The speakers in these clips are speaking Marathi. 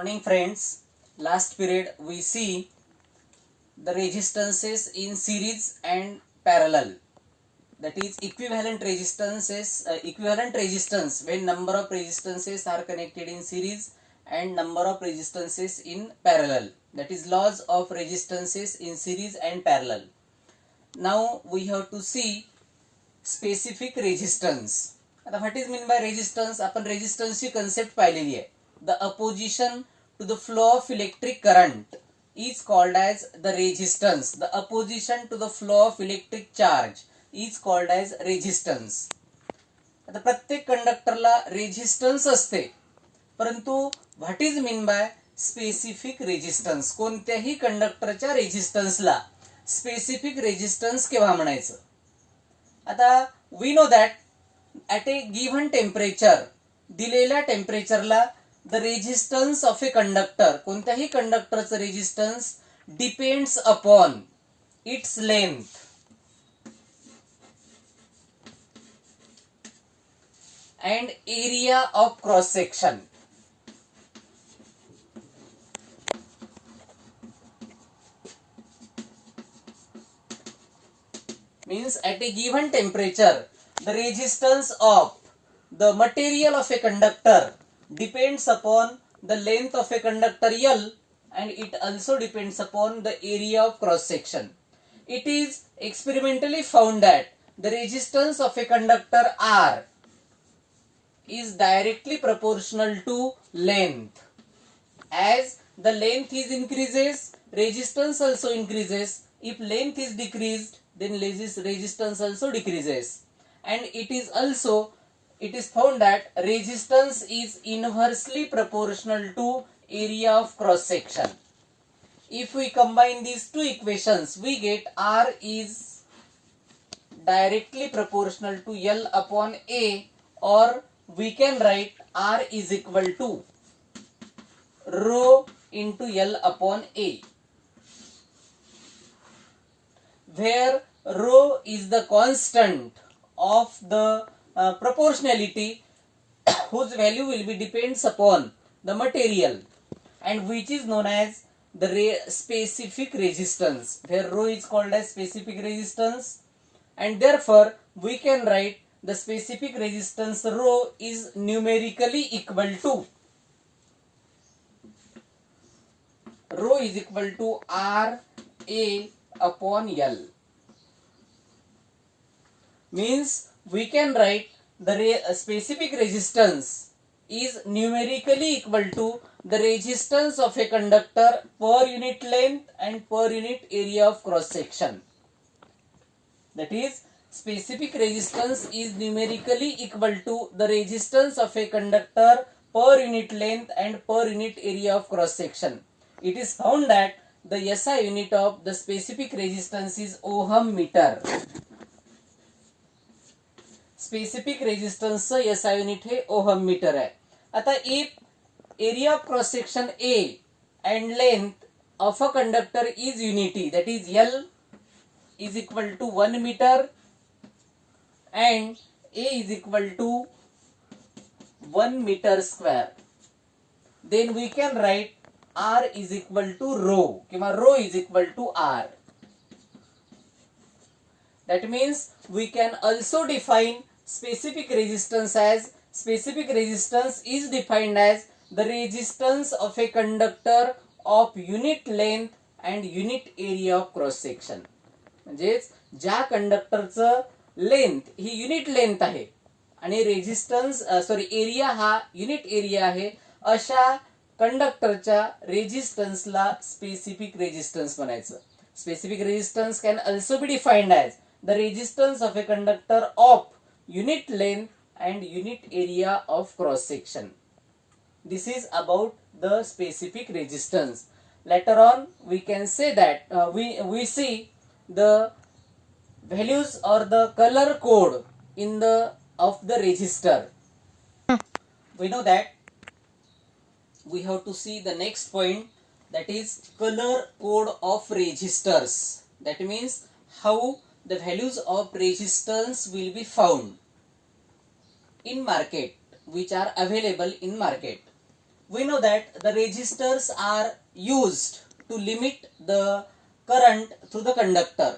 Morning friends. Last period we see the resistances in series and parallel. That is equivalent resistance when number of resistances are connected in series and number of resistances in parallel. That is laws of resistances in series and parallel. Now we have to see specific resistance. आता what is mean by resistance? आपण resistance ची concept पाहिलेली आहे. The opposition to the flow of electric current is called as the resistance. The opposition to the flow of electric charge is called as resistance. आता प्रत्येक कंडक्टरला रेजिस्टन्स असते, परंतु what is mean by specific resistance? कोणत्याही कंडक्टरच्या रेजिस्टन्सला स्पेसिफिक रेजिस्टन्स केव्हा म्हणायचं? आता we know that at a given temperature, दिलेल्या टेम्परेचरला the resistance of a conductor, कोणत्याही कंडक्टरचं resistance depends upon its length and area of cross section. Means at a given temperature the resistance of the material of a conductor depends upon the length of a conductor L, and it also depends upon the area of cross section. It is experimentally found that the resistance of a conductor R is directly proportional to length. As the length is increases, resistance also increases. If length is decreased, then resistance also decreases. And it is found that resistance is inversely proportional to area of cross section. If we combine these two equations, we get R is directly proportional to L upon A, or we can write R is equal to rho into L upon A, where rho is the constant of the proportionality whose value will be depends upon the material, and which is known as the specific resistance, where rho is called as specific resistance, and therefore we can write the specific resistance rho is numerically equal to R A upon L. Means we can write the specific resistance is numerically equal to the resistance of a conductor per unit length and per unit area of cross section. That is, specific resistance is numerically equal to the resistance of a conductor per unit length and per unit area of cross section. It is found that the SI unit of the specific resistance is ohm meter. Specific resistance SI unit है ohm meter है. आता if area of cross section A and length of a conductor is unity, that is L is equal to 1 meter and A is equal to 1 meter square, then we can write R is equal to rho, किंवा rho is equal to R. That means we can also define specific resistance as, specific resistance is defined as the resistance of a conductor of unit length and unit area of cross section. म्हणजेच ज्या कंडक्टरचं लेंथ ही युनिट लेंथ आहे आणि रेजिस्टन्स एरिया हा युनिट एरिया आहे, अशा कंडक्टरच्या रेजिस्टन्सला स्पेसिफिक रेजिस्टन्स म्हणायचं. Specific resistance can also be defined as the resistance of a conductor of unit length and unit area of cross section. This is about the specific resistance. Later on we can say that we see the values or the color code in the of the resistor. We know that we have to see the next point, that is color code of resistors. That means how the values of resistance will be found in market, which are available in market. we know that the resistors are used to limit the current through the conductor,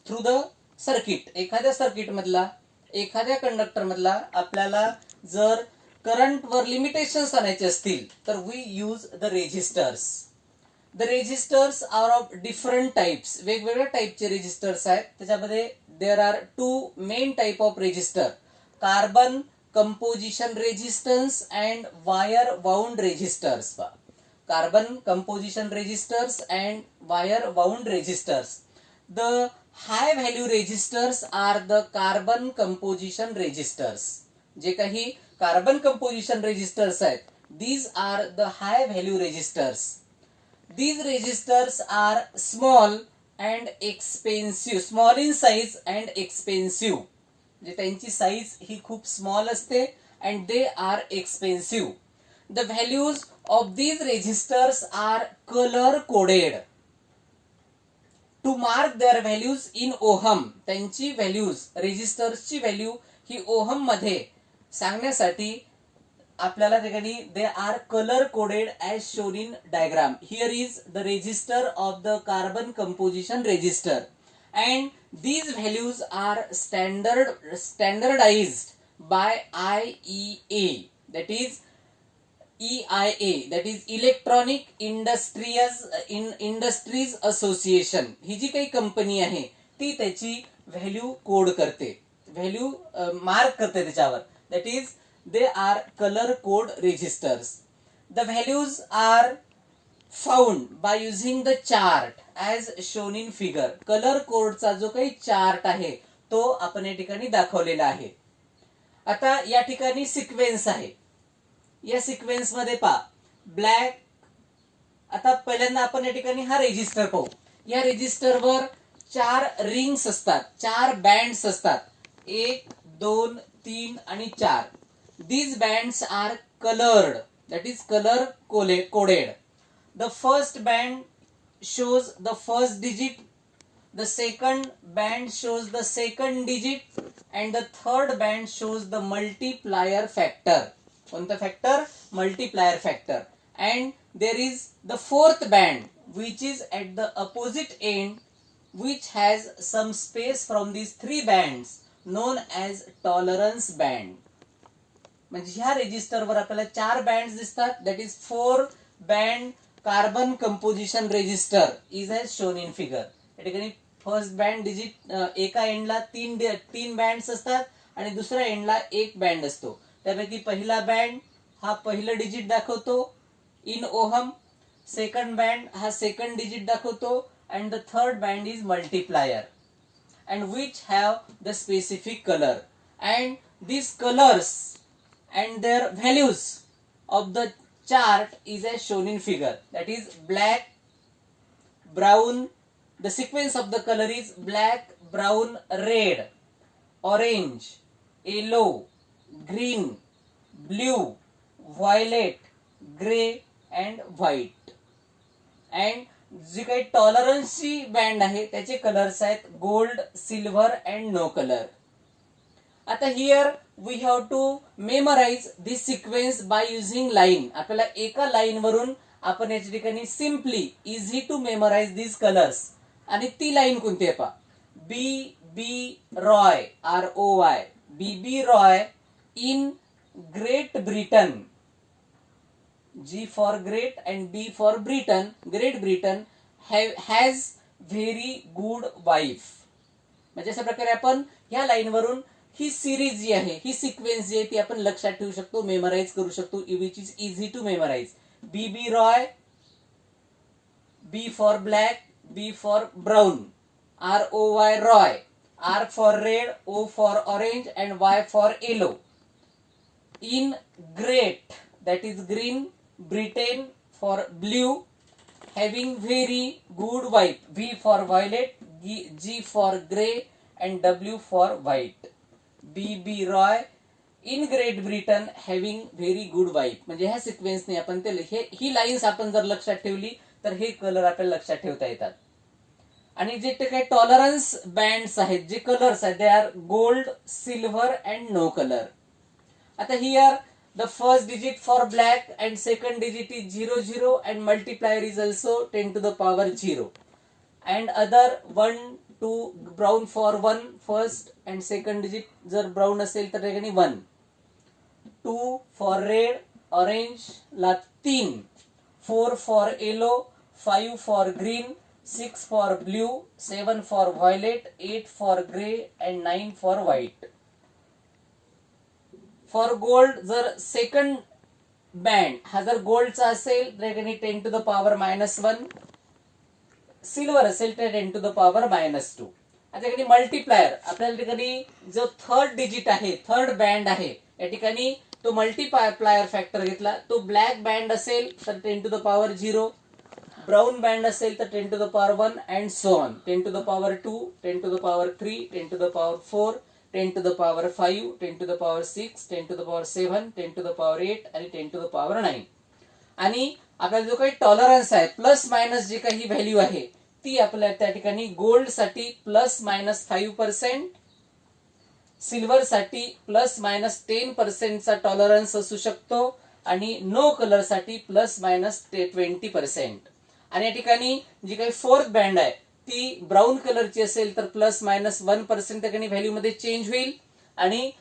through the circuit. एखाद्या सर्किट मधला, एखाद्या कंडक्टर मधला आपल्याला जर करंट वर लिमिटेशन्स आणायचे असतील तर we use the resistors. The resistors are of different types. वेगवेगळ्या टाइपचे रेजिस्टर्स आहेत. त्याच्यामध्ये there are two main type of resistor, carbon composition resistance and wire wound resistors. Carbon composition resistors and wire wound resistors. The high value resistors are the carbon composition resistors. जे काही कार्बन कंपोजिशन रेजिस्टर्स आहेत, these are the high value resistors. These resistors are small and expensive, small in size and expensive. जे त्यांची साईज ही खूप स्मॉल असते and they are expensive. The values of these resistors are color coded to mark their values in ohm. त्यांची व्हॅल्यूज, रेजिस्टर्सची व्हॅल्यू ही ओहम मध्ये सांगण्यासाठी आपल्याला ठिकाणी they are colour coded as shown in diagram. Here is the resistor of the carbon composition resistor and these values are standardized by IEA, that is EIA, that is Electronic Industries Association. ही जी काही कंपनी आहे ती त्याची व्हॅल्यू कोड करते, व्हॅल्यू मार्क करते त्याच्यावर. that is they are color code registers. The values are found by using the chart as shown in figure. Colour कोडचा जो काही चार्ट आहे तो आपण या ठिकाणी दाखवलेला आहे. आता या ठिकाणी सिक्वेन्स आहे. या सिक्वेन्स मध्ये पहा ब्लॅक. आता पहिल्यांदा आपण या ठिकाणी हा रेजिस्टर पाहू. या रेजिस्टरवर 4 रिंग्स असतात, 4 बँड्स असतात, 1 2 3 आणि 4. These bands are colored, that is color coded. The first band shows the first digit, the second band shows the second digit, and the third band shows the multiplier factor. कोणता factor? Multiplier factor. And there is the fourth band which is at the opposite end, which has some space from these 3 bands known as tolerance band. म्हणजे ह्या रेजिस्टरवर आपल्याला 4 बँड दिसतात. That is 4 band carbon composition resistor is as shown in figure. या ठिकाणी फर्स्ट बँड डिजिट एका एंडला 3 बँड्स असतात आणि दुसऱ्या एंडला 1 बँड असतो. त्यापैकी पहिला बँड हा पहिलं डिजिट दाखवतो इन ओहम, सेकंड बँड हा सेकंड डिजिट दाखवतो and the third band is multiplier and which have the specific colour and this colours and their values of the chart is as shown in figure. That is black, brown. The sequence of the color is black, brown, red, orange, yellow, green, blue, violet, gray and white. And जी काही टॉलरन्सची बँड आहे त्याचे कलर्स आहेत gold, silver and no colour. आता here we have to memorise this sequence by using line. आपल्याला एका लाईन वरून आपण याच्या ठिकाणी simply easy to memorise this colours. आणि ती लाईन कोणती आहे पहा. B Roy ROY, BB Roy in Great Britain. G for great and B for Britain. Great Britain has very good wife. म्हणजे अशा प्रकारे आपण ह्या लाईन वरून ही सिरीज जी आहे, ही सिक्वेन्स जी आहे ती आपण लक्षात ठेवू शकतो, मेमराइज करू शकतो, which is easy to memorise. BB Roy, B for black, B for brown, ROY Roy, R for red, O for orange and Y for yellow. In great, that is green, Britain for blue, having very good wife. V for violet, G for grey and W for white. BB Roy in Great Britain having very good wife. म्हणजे ह्या सिक्वेन्सने आपण ते ही लाईन्स आपण जर लक्षात ठेवली तर हे कलर आपल्याला लक्षात ठेवता येतात. आणि जे काही टॉलरन्स बँड्स आहेत, जे कलर्स आहेत, they are gold, silver and no colour. आता here The first digit for black and second digit is 0 0 and multiplier is also 10 to the power 0. And other 1 2 brown for 1 first and second digit जर brown असेल तर ठिकाणी 1. 2 for red, orange ला 3. 4 for yellow, 5 for green, 6 for blue, 7 for violet, 8 for grey and 9 for white. For gold जर सेकंड बँड हा जर गोल्डचा असेल तर ठिकाणी 10 to the power -1. सिल्वर असेल तर 10 to the power -2. आता ठिकाणी मल्टीप्लायर आपल्याला ठिकाणी जो थर्ड डिजिट आहे, थर्ड बँड आहे, या ठिकाणी तो मल्टीप्लायर फॅक्टर घेतला. तो ब्लॅक बँड असेल तर 10 to the power 0, brown band असेल तर 10 to the power 1 and so on. 10 to the power 2, 10 to the power 3, 10 to the power 4, 10 to the power 5, 10 to the power 6, 10 to the power 7, 10 to the power 8 आणि 10 to the power 9. आणि आपल्याला जो काही टॉलरन्स आहे प्लस मायनस जी काही व्हॅल्यू आहे ती आपल्याला त्या ठिकाणी गोल्ड साठी ±5%, सिल्वर साठी ±10% चा टॉलरन्स असू शकतो आणि नो कलर साठी ±20%. आणि या ठिकाणी जी काही फोर्थ बँड आहे ती ब्राऊन कलरची असेल तर ±1% ठिकाणी व्हॅल्यू मध्ये चेंज होईल आणि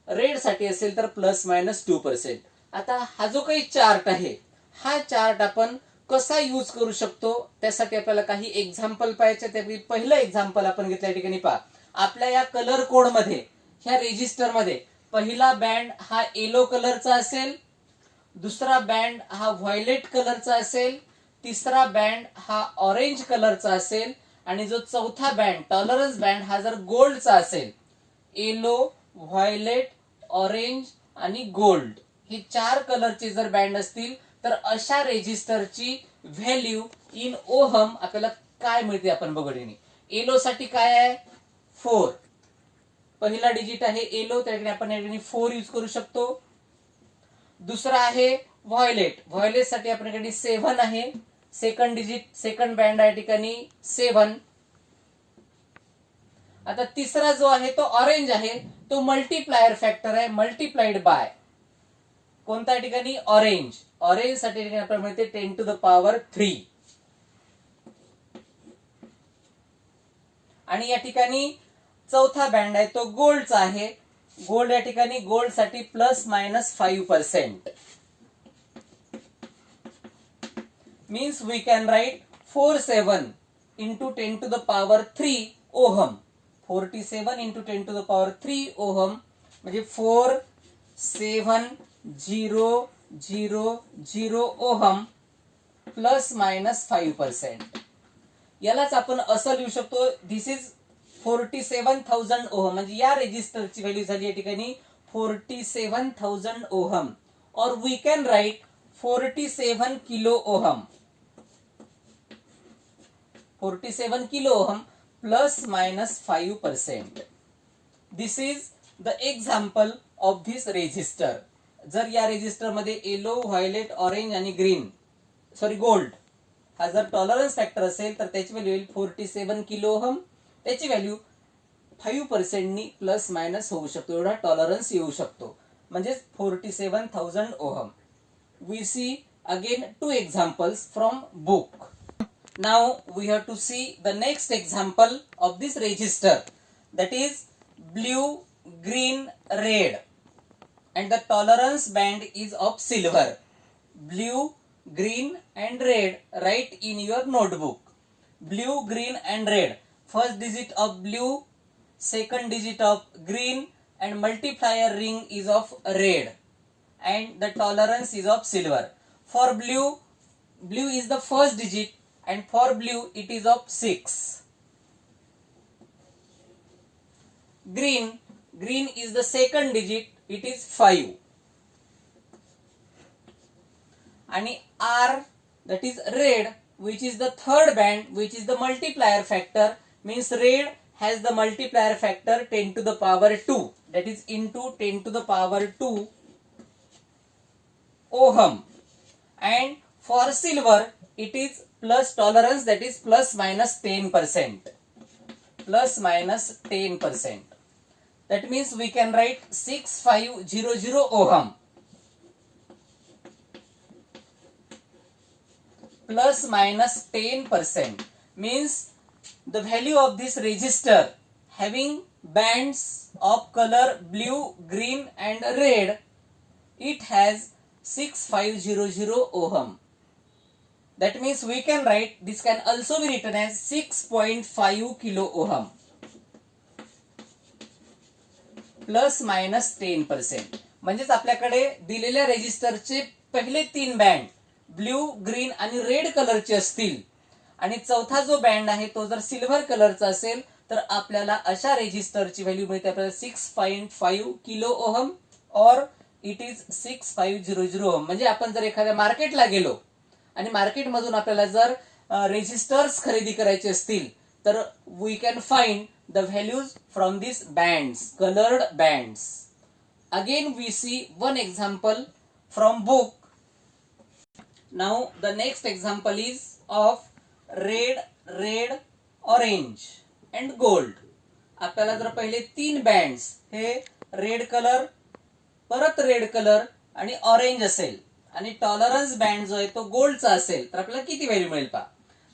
रेड साठी असेल तर ±2%. आता हा जो काही चार्ट आहे हा चार्ट आपण कसा यूज करू शकतो त्यासाठी आपल्याला काही एक्झाम्पल पाहायचे. त्यापैकी पहिलं एक्झाम्पल आपण घेतलं या ठिकाणी पहा. आपल्या या कलर कोड मध्ये ह्या रेजिस्टर मध्ये पहिला बँड हा येलो कलरचा असेल, दुसरा बँड हा व्हायलेट कलरचा असेल, तिसरा बँड हा ऑरेंज कलरचा असेल आणि जो चौथा बँड टॉलरन्स बँड हा जर गोल्डचा असेल. येलो, व्हायलेट, ऑरेंज आणि गोल्ड हे 4 कलरचे जर बँड असतील तर अशा रेजिस्टरची व्हॅल्यू इन ओहम आपल्याला काय मिळते आपण बघूया. येलो साठी काय आहे 4, पहिला डिजिट आहे येलो त्याकडे आपण या ठिकाणी 4 यूज करू शकतो. दुसरा आहे व्हायलेट, व्हायलेट साठी आपण या ठिकाणी 7 आहे, सेकंड डिजिट सेकंड बँड आहे ठिकाणी 7. आता तिसरा जो आहे तो ऑरेंज आहे, तो मल्टीप्लायर फॅक्टर आहे मल्टीप्लाइड बाय कोणत्या ठिकाणी ऑरेंज. ऑरेंज साठी ठिकाणी आपल्याला मिळते 10 to the power 3. आणि या ठिकाणी चौथा बँड आहे तो गोल्डचा आहे. गोल्ड या ठिकाणी गोल्ड साठी ±5%. Means we can write 47 into 10 to the power 3 ohm. 47 into 10 to the power 3 ohm म्हणजे 470000 ओहम ±5%. यालाच आपण असं लिहू शकतो दिस इज 47,000 ओहम. म्हणजे या रेजिस्टरची व्हॅल्यू झाली या ठिकाणी 47,000 ओहम. और we can write 47 kilo ohm. 47 kilo ohm ±5%. This is the example of this resistor. जर या रेजिस्टर मध्ये येलो, व्हायलेट, ऑरेंज आणि ग्रीन गोल्ड हा जर टॉलरन्स फॅक्टर असेल तर त्याची व्हॅल्यू येईल 47 किलो ओहम. त्याची व्हॅल्यू 5% नी प्लस मायनस होऊ शकतो, एवढा टॉलरन्स येऊ शकतो. म्हणजे 47,000 ohm. We see again 2 examples from book. Now we have to see the next example of this register, that is blue, green, red, and the tolerance band is of silver. Blue, green and red, write in your notebook. Blue, green and red. First digit of blue, second digit of green and multiplier ring is of red and the tolerance is of silver. For blue, blue is the first digit and for blue it is of 6. Green, green is the second digit, it is 5. And R, that is red, which is the third band, which is the multiplier factor, means red has the multiplier factor 10 to the power 2, that is into 10 to the power 2 ohm. And for silver it is plus tolerance, that is ±10%. ±10%. That means we can write 6500 ohm. plus minus 10%, means the value of this resistor having bands of color blue, green and red, it has 6500 ohm. That means we can write, this can also be written as 6.5 kilo ohm plus minus 10%. म्हणजेच आपल्याकडे दिलेल्या रेजिस्टरचे पहिले 3 बँड ब्ल्यू, ग्रीन आणि रेड कलरचे असतील आणि चौथा जो बँड आहे तो जर सिल्वर कलरचा असेल तर आपल्याला अशा रेजिस्टरची व्हॅल्यू मिळते आपल्याला 6.5 किलो ओहम और इट इज 6500 ओहम. म्हणजे आपण जर एखाद्या मार्केटला गेलो आणि मार्केट मधून आपल्याला जर रेजिस्टर्स खरेदी करायचे असतील तर we can find the values from this bands, coloured bands. Again we see one example from book. Now the next example is of red, red, orange and gold. आपल्याला जर पहिले 3 बँड्स हे रेड कलर, परत रेड कलर आणि ऑरेंज असेल आणि टॉलरन्स बँड जो आहे तो गोल्डचा असेल तर आपल्याला किती व्हॅल्यू मिळेल पहा.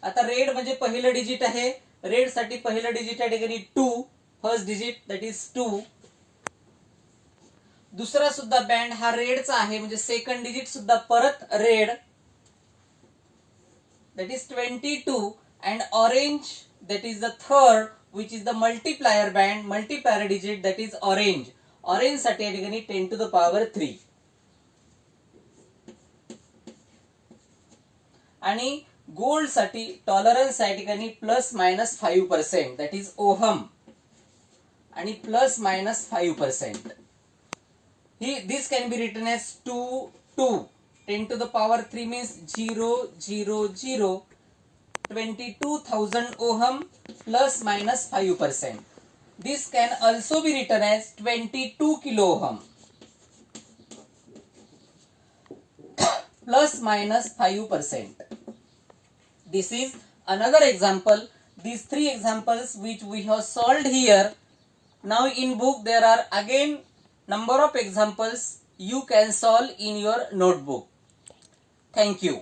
आता रेड म्हणजे पहिलं डिजिट आहे, रेड साठी पहिलं डिजिट आहे ठिकाणी 2, फर्स्ट डिजिट दॅट इज 2. दुसरा सुद्धा बँड हा रेडचा आहे म्हणजे सेकंड डिजिट सुद्धा परत red that is 22 and orange that is the third which is the multiplier band, multiplier digit that is orange. Orange साठी या ठिकाणी 10 to the power 3 आणि गोल्ड साठी टॉलरन्स या ठिकाणी plus minus 5% that is ohm आणि plus minus 5%. This can be written as 2, 2. 10 to the power 3 means 0, 0, 0. 22,000 ohm plus minus 5%. This can also be written as 22 kilo ohm plus minus 5%. This is another example. These 3 examples which we have solved here. Now in book there are again number of examples you can solve in your notebook. Thank you.